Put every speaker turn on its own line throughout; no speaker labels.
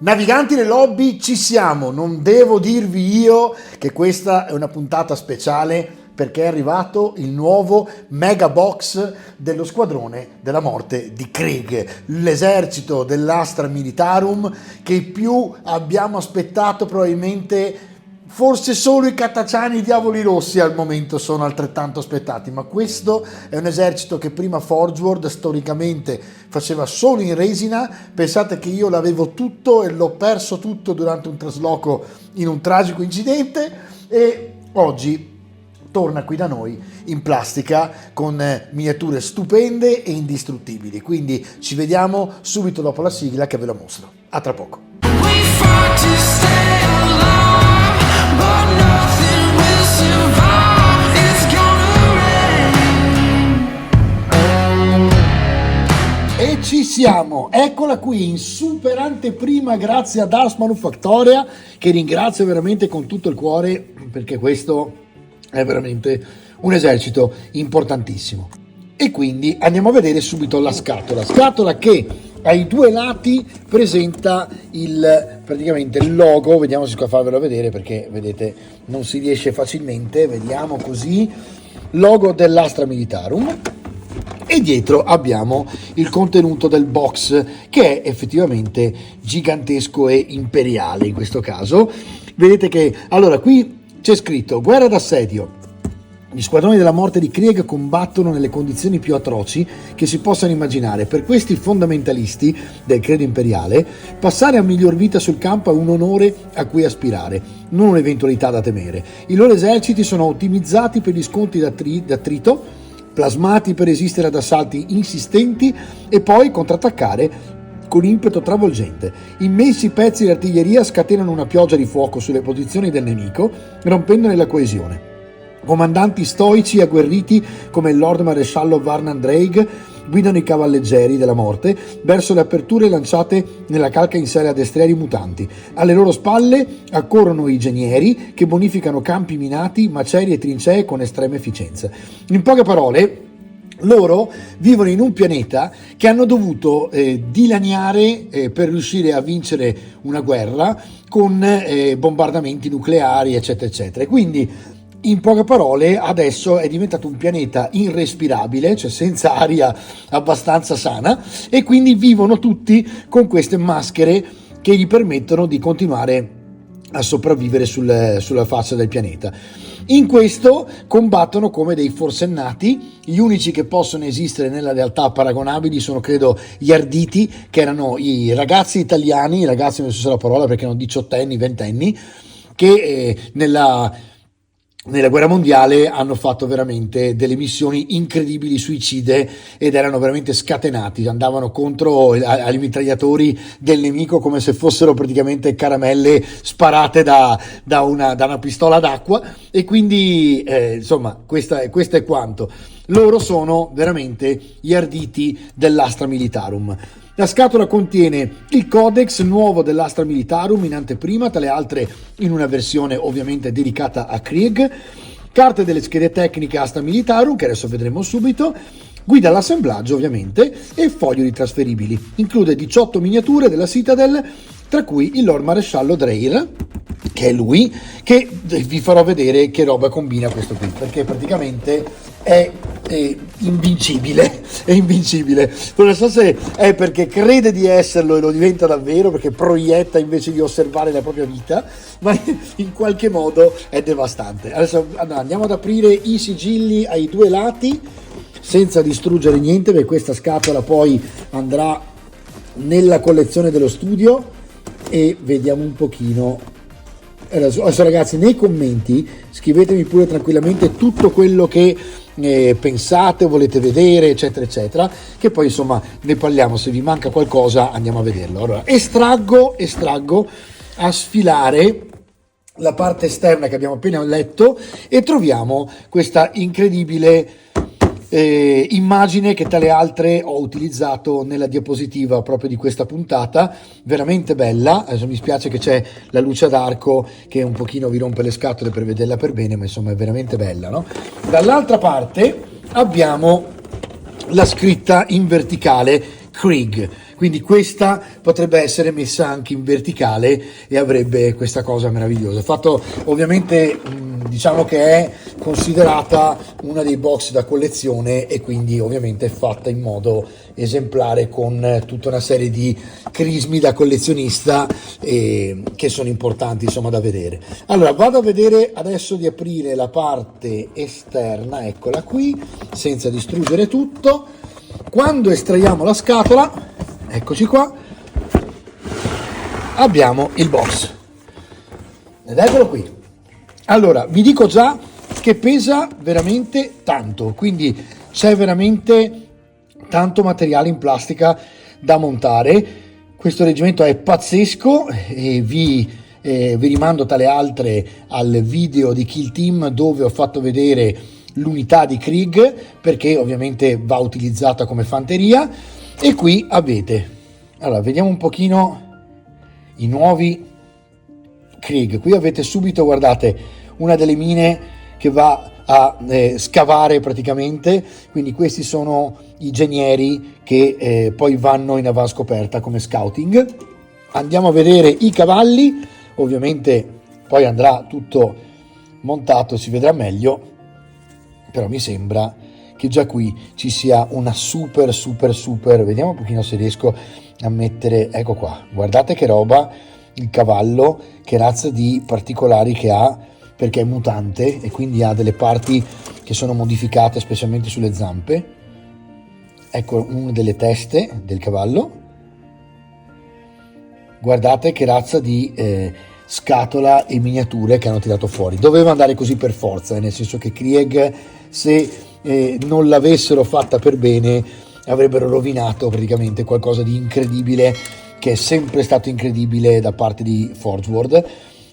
Naviganti nel hobby, ci siamo, non devo dirvi io che questa è una puntata speciale perché è arrivato il nuovo mega box dello Squadrone della Morte di Krieg, l'esercito dell'Astra Militarum che più abbiamo aspettato probabilmente. Forse solo i Catacciani Diavoli Rossi al momento sono altrettanto aspettati, ma questo è un esercito che prima Forge World storicamente faceva solo in resina. Pensate che io l'avevo tutto e l'ho perso tutto durante un trasloco in un tragico incidente e oggi torna qui da noi in plastica con miniature stupende e indistruttibili. Quindi ci vediamo subito dopo la sigla che ve la mostro. A tra poco. E ci siamo, eccola qui in super anteprima grazie ad Ars Manufactoria, che ringrazio veramente con tutto il cuore perché questo è veramente un esercito importantissimo. E quindi andiamo a vedere subito la scatola che ai due lati presenta praticamente il logo. Vediamo se riesco a farvelo vedere perché vedete non si riesce facilmente. Vediamo così, logo dell'Astra Militarum, e dietro abbiamo il contenuto del box che è effettivamente gigantesco e imperiale in questo caso. Vedete che allora qui c'è scritto: guerra d'assedio. Gli squadroni della morte di Krieg combattono nelle condizioni più atroci che si possano immaginare. Per questi fondamentalisti del credo imperiale, passare a miglior vita sul campo è un onore a cui aspirare, non un'eventualità da temere. I loro eserciti sono ottimizzati per gli scontri d'attrito, plasmati per resistere ad assalti insistenti e poi contrattaccare con impeto travolgente. Immensi pezzi di artiglieria scatenano una pioggia di fuoco sulle posizioni del nemico, rompendone la coesione. Comandanti stoici e agguerriti come il Lord Maresciallo Varnan Drake guidano i cavalleggeri della morte verso le aperture lanciate nella calca in serie addestrieri mutanti. Alle loro spalle accorrono i genieri che bonificano campi minati, macerie e trincee con estrema efficienza. In poche parole, loro vivono in un pianeta che hanno dovuto dilaniare per riuscire a vincere una guerra con bombardamenti nucleari, eccetera, eccetera. Quindi, in poche parole, adesso è diventato un pianeta irrespirabile, cioè senza aria abbastanza sana, e quindi vivono tutti con queste maschere che gli permettono di continuare a sopravvivere sulla faccia del pianeta. In questo combattono come dei forsennati. Gli unici che possono esistere nella realtà paragonabili sono, credo, gli Arditi, che erano i ragazzi italiani, i ragazzi nel senso della parola perché erano 18enni, 20enni, che nella guerra mondiale hanno fatto veramente delle missioni incredibili, suicide, ed erano veramente scatenati, andavano contro ai mitragliatori del nemico come se fossero praticamente caramelle sparate da una pistola d'acqua. E quindi insomma questo è quanto. Loro sono veramente gli Arditi dell'Astra Militarum. La scatola contiene il codex nuovo dell'Astra Militarum in anteprima, tra le altre in una versione ovviamente dedicata a Krieg, carte delle schede tecniche Astra Militarum, che adesso vedremo subito, guida all'assemblaggio ovviamente, e fogli trasferibili. Include 18 miniature della Citadel, tra cui il Lord Maresciallo Dreyr, che è lui, che vi farò vedere che roba combina questo qui, perché praticamente è invincibile. Non so se è perché crede di esserlo e lo diventa davvero, perché proietta invece di osservare la propria vita, ma in qualche modo è devastante. Adesso andiamo ad aprire i sigilli ai due lati senza distruggere niente, perché questa scatola poi andrà nella collezione dello studio. E vediamo un pochino. Adesso ragazzi, nei commenti scrivetemi pure tranquillamente tutto quello che pensate, volete vedere, eccetera eccetera, che poi insomma ne parliamo. Se vi manca qualcosa andiamo a vederlo. Allora estraggo a sfilare la parte esterna che abbiamo appena letto e troviamo questa incredibile immagine che tra le altre ho utilizzato nella diapositiva proprio di questa puntata, veramente bella. Adesso mi spiace che c'è la luce ad arco che un pochino vi rompe le scatole per vederla per bene, ma insomma è veramente bella, no? Dall'altra parte abbiamo la scritta in verticale Krieg, quindi questa potrebbe essere messa anche in verticale e avrebbe questa cosa meravigliosa. Fatto ovviamente, diciamo che è considerata una dei box da collezione e quindi ovviamente fatta in modo esemplare con tutta una serie di crismi da collezionista che sono importanti insomma da vedere. Allora vado a vedere adesso di aprire la parte esterna, eccola qui, senza distruggere tutto. Quando estraiamo la scatola, eccoci qua, abbiamo il box ed eccolo qui. Allora vi dico già che pesa veramente tanto, quindi c'è veramente tanto materiale in plastica da montare. Questo reggimento è pazzesco e vi rimando tra le altre al video di Kill Team dove ho fatto vedere l'unità di Krieg, perché ovviamente va utilizzata come fanteria. E qui avete, allora vediamo un pochino i nuovi Krieg. Qui avete subito, guardate, una delle mine che va a scavare praticamente, quindi questi sono i genieri che poi vanno in avanscoperta come scouting. Andiamo a vedere i cavalli, ovviamente poi andrà tutto montato, si vedrà meglio, però mi sembra che già qui ci sia una super, vediamo un pochino se riesco a mettere, ecco qua, guardate che roba, il cavallo, che razza di particolari che ha, perché è mutante e quindi ha delle parti che sono modificate specialmente sulle zampe. Ecco una delle teste del cavallo, guardate che razza di scatola e miniature che hanno tirato fuori. Doveva andare così per forza, nel senso che Krieg, se non l'avessero fatta per bene, avrebbero rovinato praticamente qualcosa di incredibile, che è sempre stato incredibile da parte di Forge World.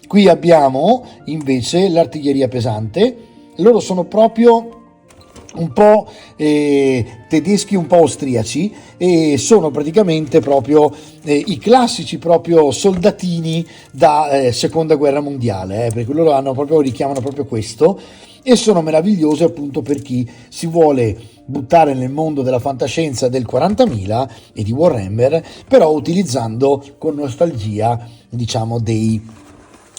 Qui abbiamo invece l'artiglieria pesante. Loro sono proprio un po' tedeschi, un po' austriaci, e sono praticamente proprio i classici proprio soldatini da seconda guerra mondiale, perché loro richiamano proprio questo, e sono meravigliosi appunto per chi si vuole buttare nel mondo della fantascienza del 40.000 e di Warhammer, però utilizzando con nostalgia, diciamo, dei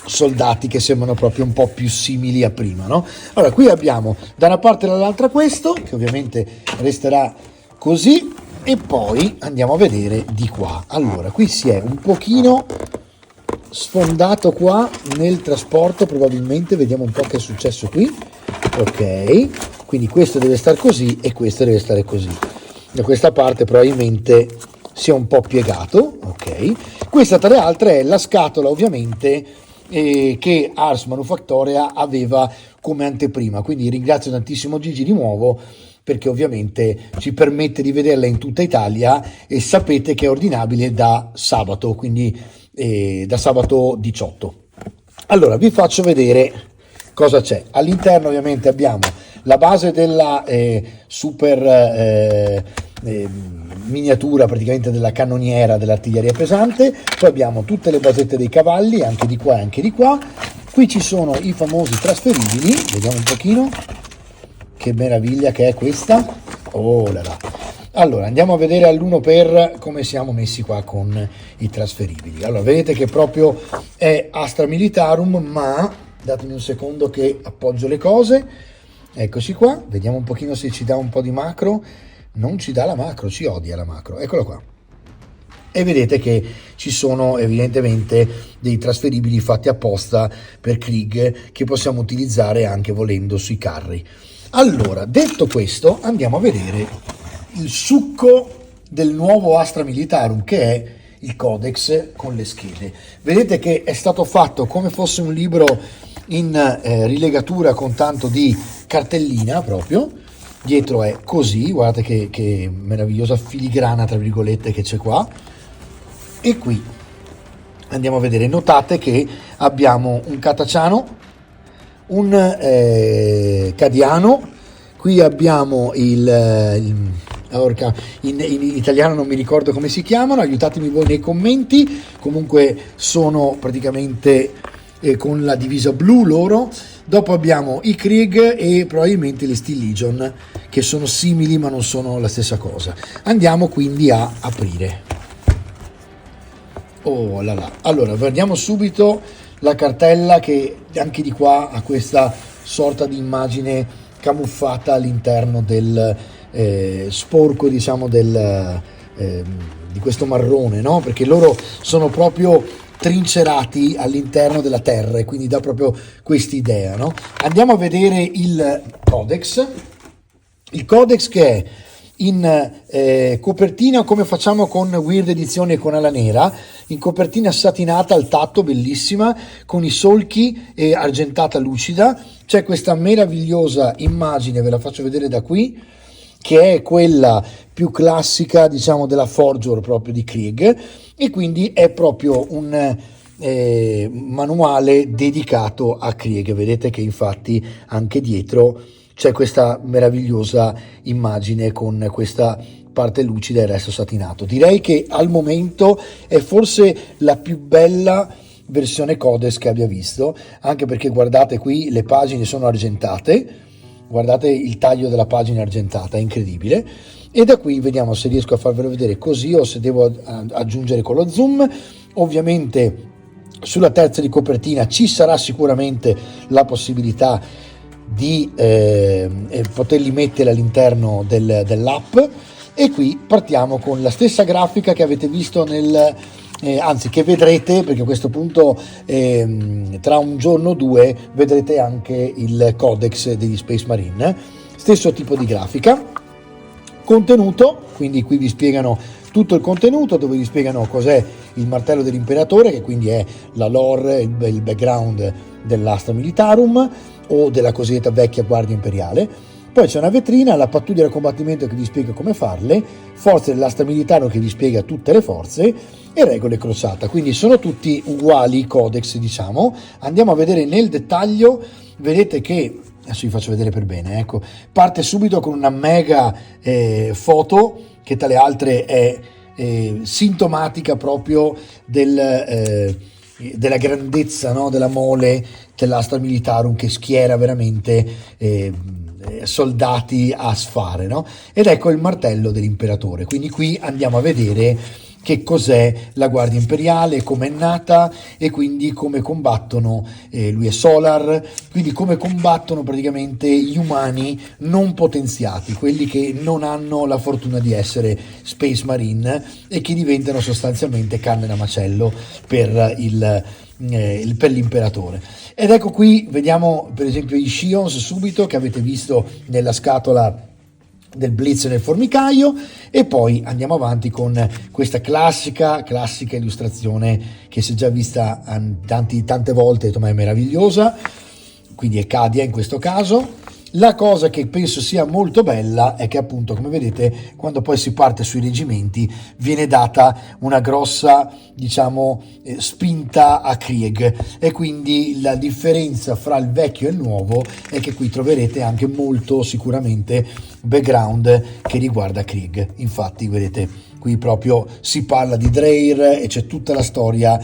soldati che sembrano proprio un po' più simili a prima, no? Allora qui abbiamo da una parte e dall'altra questo, che ovviamente resterà così, e poi andiamo a vedere di qua. Allora qui si è un pochino sfondato qua nel trasporto, probabilmente, vediamo un po' che è successo qui. Ok, quindi questo deve stare così e questo deve stare così. Da questa parte probabilmente si è un po' piegato. Ok, questa tra le altre è la scatola ovviamente che Ars Manufactoria aveva come anteprima, quindi ringrazio tantissimo Gigi di nuovo, perché ovviamente ci permette di vederla in tutta Italia, e sapete che è ordinabile da sabato, quindi da sabato 18. Allora vi faccio vedere cosa c'è all'interno. Ovviamente abbiamo la base della super miniatura praticamente della cannoniera dell'artiglieria pesante, poi abbiamo tutte le basette dei cavalli anche di qua e anche di qua. Qui ci sono i famosi trasferibili, vediamo un pochino che meraviglia che è questa. Oh là là. Allora andiamo a vedere all'uno per come siamo messi qua con i trasferibili. Allora vedete che proprio è Astra Militarum, ma datemi un secondo che appoggio le cose. Eccoci qua, vediamo un pochino se ci dà un po' di macro. Non ci dà la macro, ci odia la macro, eccola qua. E vedete che ci sono evidentemente dei trasferibili fatti apposta per Krieg, che possiamo utilizzare anche volendo sui carri. Allora, detto questo, andiamo a vedere il succo del nuovo Astra Militarum, che è il Codex con le schede. Vedete che è stato fatto come fosse un libro in rilegatura con tanto di cartellina proprio. Dietro è così, guardate che meravigliosa filigrana tra virgolette che c'è qua. E qui andiamo a vedere, notate che abbiamo un Cataciano, un Cadiano, qui abbiamo in italiano non mi ricordo come si chiamano, aiutatemi voi nei commenti. Comunque sono praticamente con la divisa blu loro. Dopo abbiamo i Krieg e probabilmente le Steel Legion, che sono simili ma non sono la stessa cosa. Andiamo quindi a aprire. Oh là là. Allora, guardiamo subito la cartella, che anche di qua ha questa sorta di immagine camuffata all'interno del sporco, diciamo, di questo marrone, no? Perché loro sono proprio trincerati all'interno della terra e quindi dà proprio quest'idea, no? Andiamo a vedere il codex che è in copertina, come facciamo con Weird Edizioni e con Ala Nera, in copertina satinata al tatto, bellissima, con i solchi e argentata lucida. C'è questa meravigliosa immagine, ve la faccio vedere da qui, che è quella più classica, diciamo, della Forger proprio di Krieg, e quindi è proprio un manuale dedicato a Krieg. Vedete che infatti anche dietro c'è questa meravigliosa immagine con questa parte lucida e il resto satinato. Direi che al momento è forse la più bella versione Codex che abbia visto, anche perché guardate qui, le pagine sono argentate, guardate il taglio della pagina argentata, è incredibile. E da qui vediamo se riesco a farvelo vedere così o se devo aggiungere con lo zoom. Ovviamente sulla terza di copertina ci sarà sicuramente la possibilità di poterli mettere all'interno dell'app. E qui partiamo con la stessa grafica che avete visto anzi che vedrete, perché a questo punto tra un giorno o due vedrete anche il codex degli Space Marine. Stesso tipo di grafica. Contenuto, quindi qui vi spiegano tutto il contenuto, dove vi spiegano cos'è il martello dell'imperatore, che quindi è la lore, il background dell'Astra Militarum o della cosiddetta vecchia guardia imperiale. Poi c'è una vetrina, la pattuglia da combattimento che vi spiega come farle, forze dell'Astra Militarum che vi spiega tutte le forze e regole crociata. Quindi sono tutti uguali codex, diciamo. Andiamo a vedere nel dettaglio. Vedete che adesso vi faccio vedere per bene, ecco, parte subito con una mega foto che tra le altre è sintomatica proprio della grandezza, no? Della mole dell'Astra Militarum, che schiera veramente soldati a sfare, no? Ed ecco il martello dell'imperatore. Quindi qui andiamo a vedere che cos'è la Guardia Imperiale, come è nata e quindi come combattono, lui è Solar, quindi come combattono praticamente gli umani non potenziati, quelli che non hanno la fortuna di essere Space Marine e che diventano sostanzialmente canne da macello per l'imperatore. Ed ecco qui, vediamo per esempio i Shions subito, che avete visto nella scatola del Blitz nel formicaio, e poi andiamo avanti con questa classica illustrazione che si è già vista tante volte, ma è meravigliosa. Quindi è Cadia in questo caso. La cosa che penso sia molto bella è che appunto, come vedete, quando poi si parte sui reggimenti viene data una grossa, diciamo, spinta a Krieg, e quindi la differenza fra il vecchio e il nuovo è che qui troverete anche molto sicuramente background che riguarda Krieg. Infatti vedete qui proprio si parla di Dreyr e c'è tutta la storia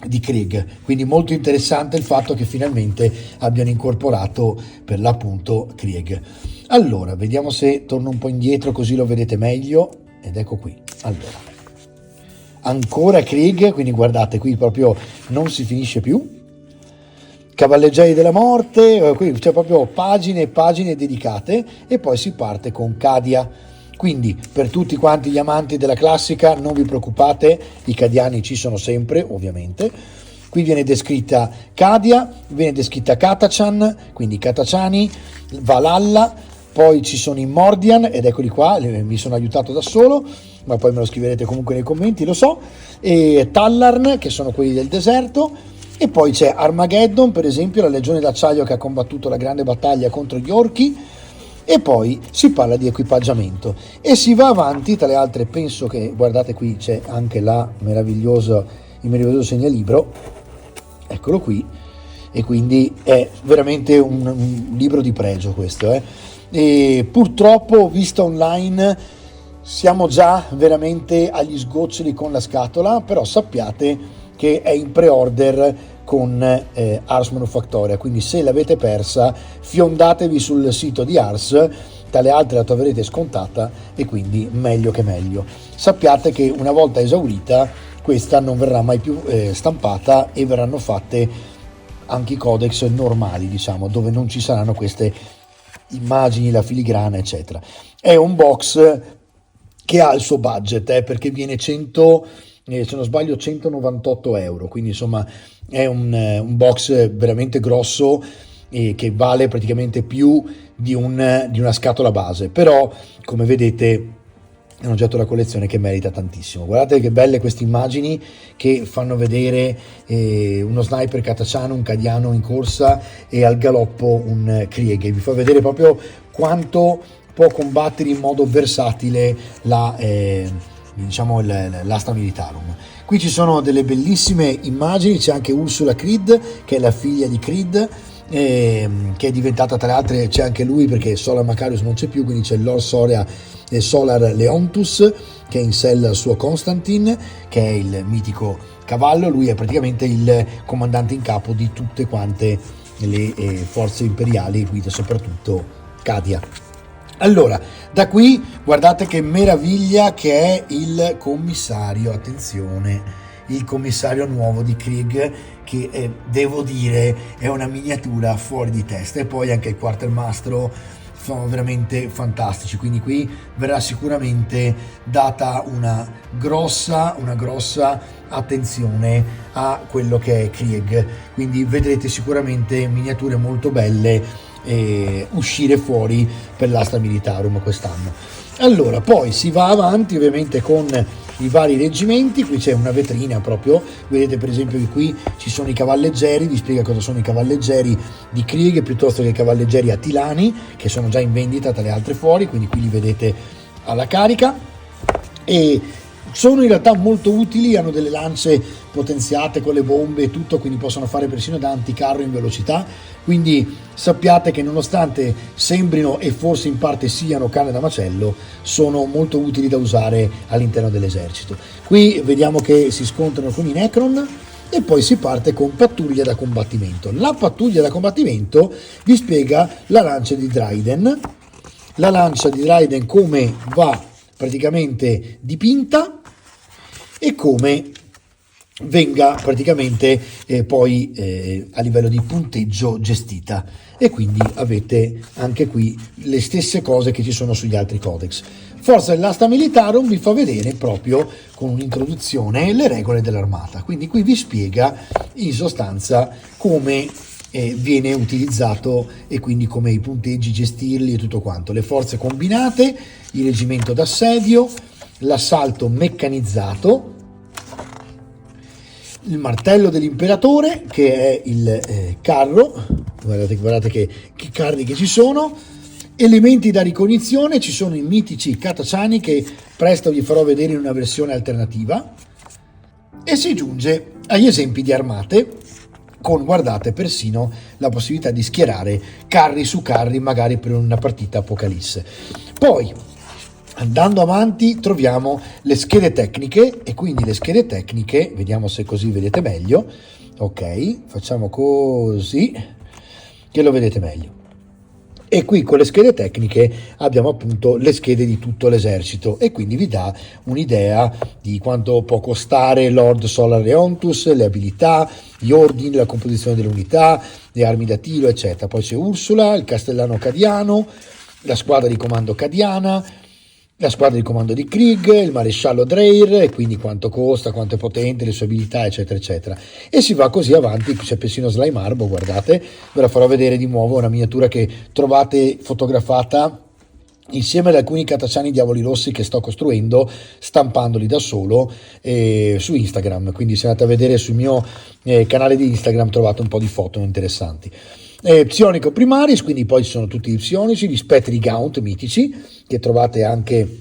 di Krieg, quindi molto interessante il fatto che finalmente abbiano incorporato per l'appunto Krieg. Allora vediamo se torno un po' indietro così lo vedete meglio, ed ecco qui. Allora ancora Krieg, quindi guardate qui proprio non si finisce più, cavalleggiai della morte, qui c'è proprio pagine e pagine dedicate, e poi si parte con Cadia. Quindi per tutti quanti gli amanti della classica non vi preoccupate, i cadiani ci sono sempre ovviamente. Qui viene descritta Cadia, viene descritta Catachan, quindi Catacciani, Valhalla, poi ci sono i Mordian, ed eccoli qua, mi sono aiutato da solo, ma poi me lo scriverete comunque nei commenti, lo so, e Tallarn, che sono quelli del deserto, e poi c'è Armageddon, per esempio, la legione d'acciaio che ha combattuto la grande battaglia contro gli orchi. E poi si parla di equipaggiamento e si va avanti. Tra le altre penso che, guardate qui c'è anche il meraviglioso segnalibro, eccolo qui, e quindi è veramente un libro di pregio questo, E purtroppo, vista online, siamo già veramente agli sgoccioli con la scatola, però sappiate che è in pre-order con Ars Manufactoria, quindi se l'avete persa fiondatevi sul sito di Ars, dalle altre la troverete scontata e quindi meglio che meglio. Sappiate che una volta esaurita questa non verrà mai più stampata e verranno fatte anche i codex normali, diciamo, dove non ci saranno queste immagini, la filigrana eccetera. È un box che ha il suo budget, perché viene 100, se non sbaglio 198 euro, quindi insomma è un box veramente grosso che vale praticamente più di una scatola base, però come vedete è un oggetto da collezione che merita tantissimo. Guardate che belle queste immagini che fanno vedere uno sniper Katachano, un Cadiano in corsa e al galoppo un Krieg, vi fa vedere proprio quanto può combattere in modo versatile l'asta militarum. Qui ci sono delle bellissime immagini, c'è anche Ursula Creed che è la figlia di Creed, che è diventata, tra le altre c'è anche lui perché Solar Macarius non c'è più, quindi c'è Lord Soria e Solar Leontus che è in sella al suo Constantine, che è il mitico cavallo. Lui è praticamente il comandante in capo di tutte quante le forze imperiali, guida soprattutto Cadia. Allora, da qui guardate che meraviglia che è il commissario, attenzione, il commissario nuovo di Krieg, che devo dire è una miniatura fuori di testa, e poi anche il quartermastro sono veramente fantastici, quindi qui verrà sicuramente data una grossa attenzione a quello che è Krieg, quindi vedrete sicuramente miniature molto belle uscire fuori per l'asta militarum quest'anno. Allora poi si va avanti ovviamente con i vari reggimenti. Qui c'è una vetrina proprio, vedete per esempio che qui ci sono i cavalleggeri, vi spiega cosa sono i cavalleggeri di Krieg piuttosto che i cavalleggeri atilani, che sono già in vendita tra le altre fuori, quindi qui li vedete alla carica e sono in realtà molto utili, hanno delle lance potenziate con le bombe e tutto, quindi possono fare persino da anticarro in velocità, quindi sappiate che nonostante sembrino e forse in parte siano carne da macello, sono molto utili da usare all'interno dell'esercito. Qui vediamo che si scontrano con i Necron e poi si parte con pattuglia da combattimento. La pattuglia da combattimento vi spiega la lancia di Dryden, la lancia di Dryden come va praticamente dipinta e come venga praticamente poi a livello di punteggio gestita, e quindi avete anche qui le stesse cose che ci sono sugli altri codex. Forza dell'asta militarum vi fa vedere proprio con un'introduzione le regole dell'armata, quindi qui vi spiega in sostanza come viene utilizzato e quindi come i punteggi gestirli e tutto quanto, le forze combinate, il reggimento d'assedio, l'assalto meccanizzato, il martello dell'imperatore che è il carro, guardate che carri che ci sono, elementi da ricognizione, ci sono i mitici Katachani che presto vi farò vedere in una versione alternativa, e si giunge agli esempi di armate con, guardate, persino la possibilità di schierare carri su carri magari per una partita apocalisse. Poi andando avanti troviamo le schede tecniche, e quindi le schede tecniche, vediamo se così vedete meglio, ok, facciamo così che lo vedete meglio. E qui con le schede tecniche abbiamo appunto le schede di tutto l'esercito, e quindi vi dà un'idea di quanto può costare Lord Solar Leontus, le abilità, gli ordini, la composizione delle unità, le armi da tiro eccetera. Poi c'è Ursula, il castellano cadiano, la squadra di comando cadiana, la squadra di comando di Krieg, il maresciallo Dreir, e quindi quanto costa, quanto è potente, le sue abilità eccetera eccetera, e si va così avanti. C'è persino Slime Arbo, guardate, ve la farò vedere di nuovo, una miniatura che trovate fotografata insieme ad alcuni Katachani diavoli rossi che sto costruendo, stampandoli da solo su Instagram, quindi se andate a vedere sul mio canale di Instagram trovate un po' di foto interessanti. Psionico primaris, quindi poi ci sono tutti gli psionici, gli spettri Gaunt mitici che trovate anche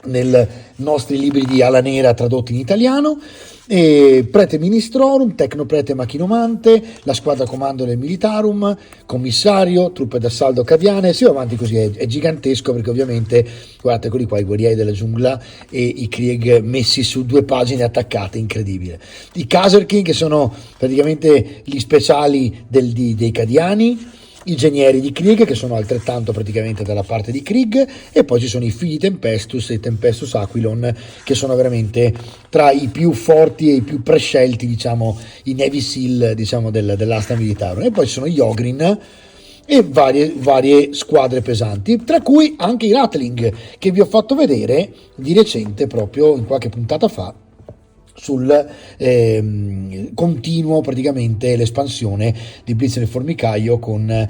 nei nostri libri di Ala Nera tradotti in italiano, e Prete Ministrorum, Tecnoprete Machinomante, la squadra comando del Militarum, Commissario, truppe d'assalto cadiane, si va avanti così, è gigantesco, perché ovviamente, guardate, eccoli qua, i guerrieri della giungla e i Krieg messi su 2 pagine attaccate, incredibile. I Kasrkin, che sono praticamente gli speciali dei cadiani, i genieri di Krieg, che sono altrettanto praticamente dalla parte di Krieg, e poi ci sono i figli Tempestus e Tempestus Aquilon, che sono veramente tra i più forti e i più prescelti, diciamo, i Navy Seal, diciamo, dell'asta militare. E poi ci sono gli Ogrin e varie squadre pesanti, tra cui anche i Ratling, che vi ho fatto vedere di recente, proprio in qualche puntata fa, sul continuo praticamente l'espansione di Blitz nel Formicaio con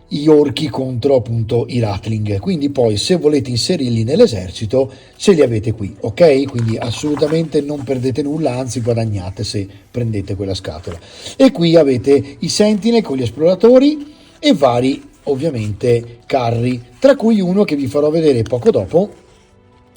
gli orchi contro appunto i Ratling. Quindi poi, se volete inserirli nell'esercito, ce li avete qui, ok? Quindi assolutamente non perdete nulla, anzi guadagnate se prendete quella scatola. E qui avete i Sentinel con gli esploratori e vari ovviamente carri, tra cui uno che vi farò vedere poco dopo,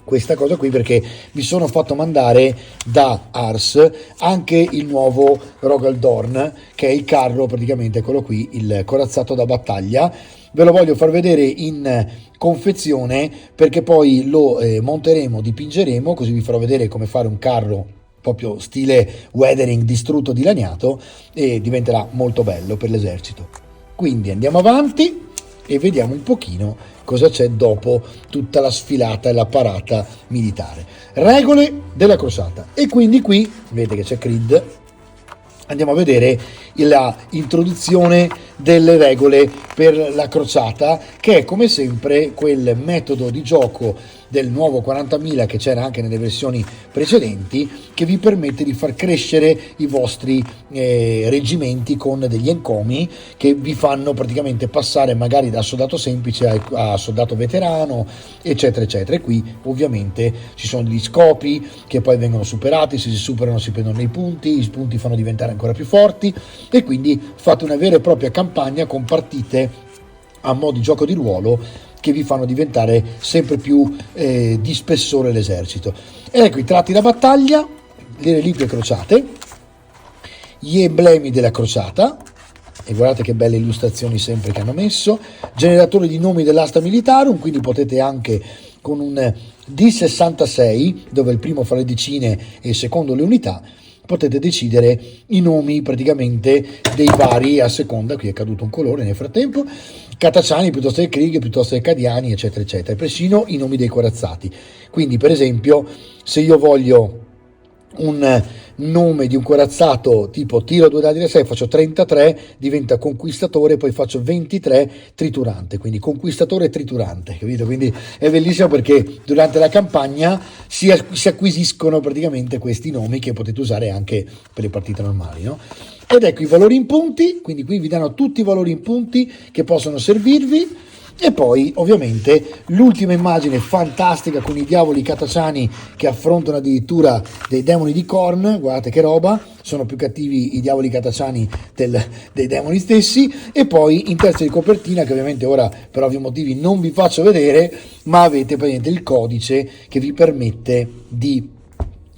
questa cosa qui, perché mi sono fatto mandare da Ars anche il nuovo Rogaldorn, che è il carro, praticamente quello qui, il corazzato da battaglia. Ve lo voglio far vedere in confezione, perché poi lo monteremo, dipingeremo, così vi farò vedere come fare un carro proprio stile weathering distrutto, dilaniato, e diventerà molto bello per l'esercito. Quindi andiamo avanti e vediamo un pochino cosa c'è dopo tutta la sfilata e la parata militare. Regole della crociata. E quindi qui vedete che c'è Creed. Andiamo a vedere la introduzione delle regole per la crociata, che è come sempre quel metodo di gioco del nuovo 40.000 che c'era anche nelle versioni precedenti, che vi permette di far crescere i vostri reggimenti con degli encomi che vi fanno praticamente passare magari da soldato semplice a soldato veterano, eccetera eccetera. E qui ovviamente ci sono degli scopi che poi vengono superati, se si superano si prendono i punti fanno diventare ancora più forti, e quindi fate una vera e propria campagna con partite a mo' di gioco di ruolo che vi fanno diventare sempre più di spessore l'esercito. Ecco i tratti da battaglia, le reliquie crociate, gli emblemi della crociata, e guardate che belle illustrazioni sempre che hanno messo, generatore di nomi dell'asta militarum, quindi potete anche con un D66, dove il primo fa le decine e il secondo le unità, potete decidere i nomi praticamente dei vari a seconda. Qui è caduto un colore nel frattempo, Cataciani piuttosto che Krieg, piuttosto che Cadiani, eccetera eccetera, e persino i nomi dei corazzati. Quindi per esempio, se io voglio un nome di un corazzato tipo tiro 2 dadi da 6, faccio 33, diventa conquistatore, poi faccio 23 triturante, quindi conquistatore triturante, capito? Quindi è bellissimo, perché durante la campagna si acquisiscono praticamente questi nomi che potete usare anche per le partite normali, no? Ed ecco i valori in punti, quindi qui vi danno tutti i valori in punti che possono servirvi. E poi ovviamente l'ultima immagine fantastica con i diavoli cataciani che affrontano addirittura dei demoni di Khorne. Guardate che roba, sono più cattivi i diavoli cataciani dei demoni stessi. E poi in terza di copertina, che ovviamente ora per ovvi motivi non vi faccio vedere, ma avete praticamente il codice che vi permette di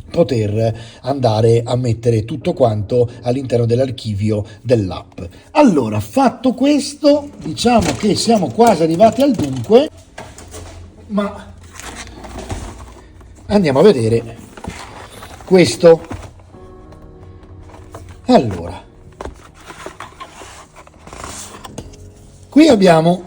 poter andare a mettere tutto quanto all'interno dell'archivio dell'app. Allora, fatto questo, diciamo che siamo quasi arrivati al dunque, ma andiamo a vedere questo. Allora, qui abbiamo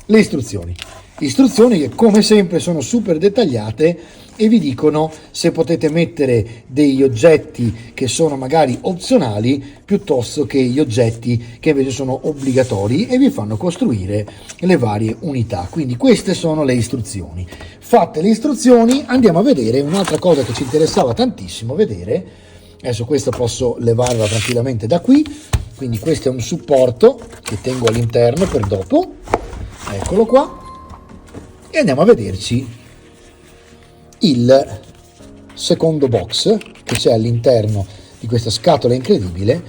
le istruzioni che come sempre sono super dettagliate e vi dicono se potete mettere degli oggetti che sono magari opzionali piuttosto che gli oggetti che invece sono obbligatori, e vi fanno costruire le varie unità. Quindi queste sono le istruzioni. Fatte le istruzioni, andiamo a vedere un'altra cosa che ci interessava tantissimo vedere. Adesso questo posso levarla tranquillamente da qui, quindi questo è un supporto che tengo all'interno per dopo, eccolo qua, e andiamo a vederci il secondo box che c'è all'interno di questa scatola incredibile,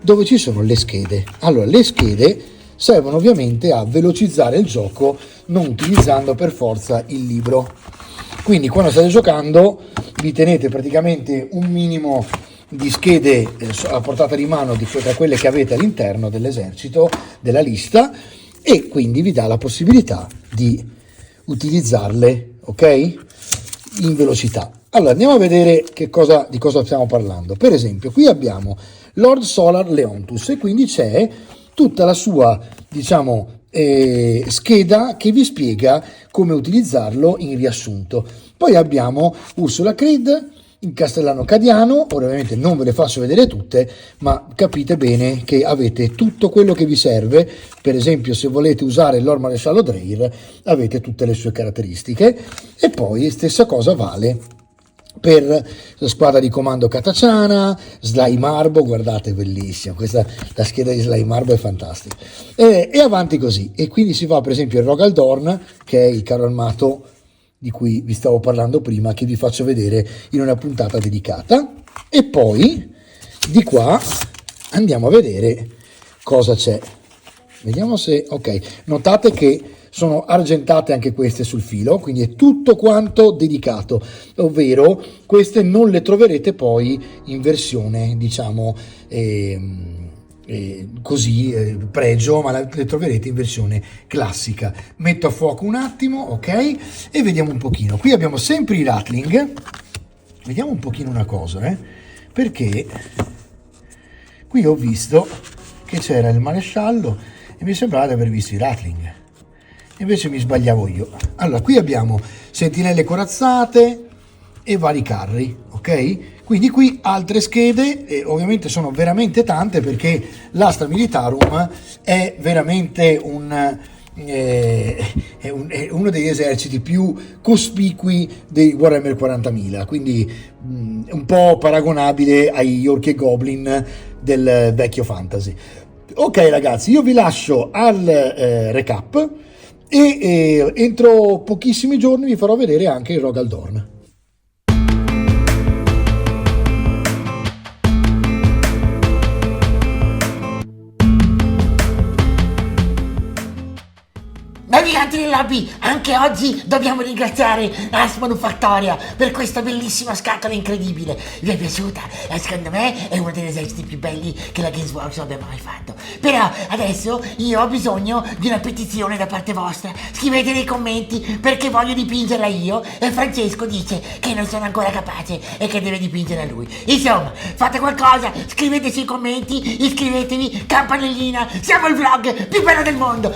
dove ci sono le schede. Allora, le schede servono ovviamente a velocizzare il gioco non utilizzando per forza il libro. Quindi quando state giocando vi tenete praticamente un minimo di schede a portata di mano tra quelle che avete all'interno dell'esercito, della lista, e quindi vi dà la possibilità di utilizzarle, ok? In velocità. Allora andiamo a vedere di cosa stiamo parlando. Per esempio qui abbiamo Lord Solar Leontus e quindi c'è tutta la sua, diciamo, scheda che vi spiega come utilizzarlo in riassunto. Poi abbiamo Ursula Creed, il Castellano Cadiano. Ora ovviamente non ve le faccio vedere tutte, ma capite bene che avete tutto quello che vi serve. Per esempio se volete usare il Lord Maresciallo Dreyr avete tutte le sue caratteristiche, e poi stessa cosa vale per la squadra di comando Katachana, Sly Marbo. Guardate, bellissima la scheda di Sly Marbo, è fantastica, e avanti così. E quindi si va per esempio il Rogaldorn, che è il carro armato di cui vi stavo parlando prima, che vi faccio vedere in una puntata dedicata. E poi di qua andiamo a vedere cosa c'è, vediamo se ok. Notate che sono argentate anche queste sul filo, quindi è tutto quanto dedicato, ovvero queste non le troverete poi in versione, diciamo, pregio, ma le troverete in versione classica. Metto a fuoco un attimo, ok, e vediamo un pochino. Qui abbiamo sempre i Ratling. Vediamo un pochino una cosa, perché qui ho visto che c'era il maresciallo e mi sembrava di aver visto i Ratling, invece mi sbagliavo io. Allora qui abbiamo sentinelle corazzate e vari carri, ok? Quindi qui altre schede, e ovviamente sono veramente tante, perché l'Astra Militarum è veramente è uno degli eserciti più cospicui dei Warhammer 40.000, quindi un po' paragonabile ai Orchi e Goblin del vecchio fantasy. Ok ragazzi, io vi lascio al recap e entro pochissimi giorni vi farò vedere anche il Rogaldorn.
Naviganti del lobby, anche oggi dobbiamo ringraziare Ars Manufactoria per questa bellissima scatola incredibile. Vi è piaciuta? Secondo me è uno degli eserciti più belli che la Games Workshop abbia mai fatto. Però adesso io ho bisogno di una petizione da parte vostra. Scrivete nei commenti perché voglio dipingerla io, e Francesco dice che non sono ancora capace e che deve dipingerla lui. Insomma, fate qualcosa, scrivete sui commenti, iscrivetevi, campanellina, siamo il vlog più bello del mondo.